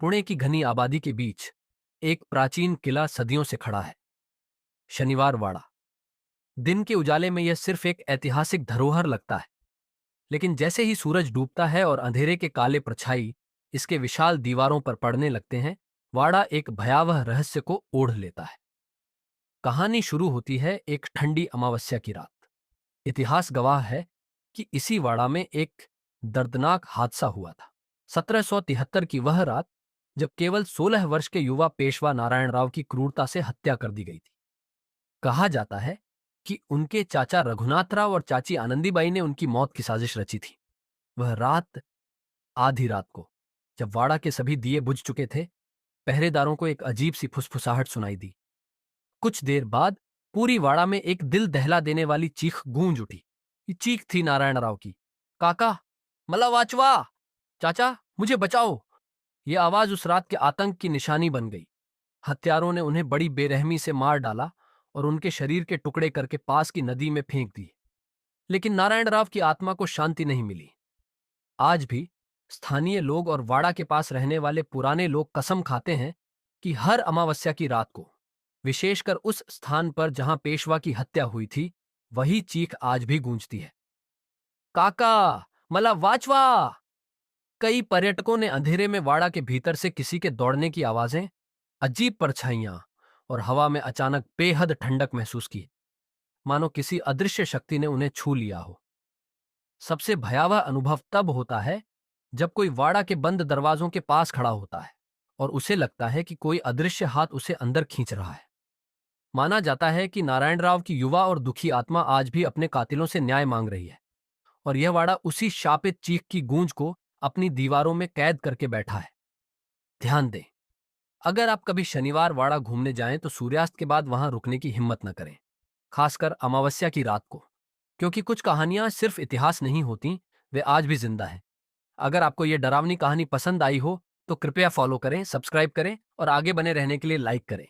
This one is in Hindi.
पुणे की घनी आबादी के बीच एक प्राचीन किला सदियों से खड़ा है। शनिवार वाड़ा। दिन के उजाले में यह सिर्फ एक ऐतिहासिक धरोहर लगता है, लेकिन जैसे ही सूरज डूबता है और अंधेरे के काले परछाई इसके विशाल दीवारों पर पड़ने लगते हैं, वाड़ा एक भयावह रहस्य को ओढ़ लेता है। कहानी शुरू होती है एक ठंडी अमावस्या की रात। इतिहास गवाह है कि इसी वाड़ा में एक दर्दनाक हादसा हुआ था। 1773 की वह रात, जब केवल 16 वर्ष के युवा पेशवा नारायण राव की क्रूरता से हत्या कर दी गई थी। कहा जाता है कि उनके चाचा रघुनाथ राव और चाची आनंदीबाई ने उनकी मौत की साजिश रची थी। वह रात, आधी रात को, जब वाड़ा के सभी दिए बुझ चुके थे, पहरेदारों को एक अजीब सी फुसफुसाहट सुनाई दी। कुछ देर बाद पूरी वाड़ा में एक दिल दहला देने वाली चीख गूंज उठी। ये चीख थी नारायण राव की। काका, मला वाचवा! चाचा, मुझे बचाओ! ये आवाज उस रात के आतंक की निशानी बन गई। हत्यारों ने उन्हें बड़ी बेरहमी से मार डाला और उनके शरीर के टुकड़े करके पास की नदी में फेंक दिए। लेकिन नारायण राव की आत्मा को शांति नहीं मिली। आज भी स्थानीय लोग और वाड़ा के पास रहने वाले पुराने लोग कसम खाते हैं कि हर अमावस्या की रात को, विशेषकर उस स्थान पर जहां पेशवा की हत्या हुई थी, वही चीख आज भी गूंजती है। काका, मला वाचवा! कई पर्यटकों ने अंधेरे में वाड़ा के भीतर से किसी के दौड़ने की आवाजें, अजीब परछाइयां और हवा में अचानक बेहद ठंडक महसूस की, मानो किसी अदृश्य शक्ति ने उन्हें छू लिया हो। सबसे भयावह अनुभव तब होता है जब कोई वाड़ा के बंद दरवाजों के पास खड़ा होता है और उसे लगता है कि कोई अदृश्य हाथ उसे अंदर खींच रहा है। माना जाता है कि नारायण राव की युवा और दुखी आत्मा आज भी अपने कातिलों से न्याय मांग रही है, और यह वाड़ा उसी शापित चीख की गूंज को अपनी दीवारों में कैद करके बैठा है। ध्यान दें, अगर आप कभी शनिवार वाड़ा घूमने जाएं तो सूर्यास्त के बाद वहां रुकने की हिम्मत न करें, खासकर अमावस्या की रात को, क्योंकि कुछ कहानियां सिर्फ इतिहास नहीं होती, वे आज भी जिंदा हैं। अगर आपको यह डरावनी कहानी पसंद आई हो तो कृपया फॉलो करें, सब्सक्राइब करें और आगे बने रहने के लिए लाइक करें।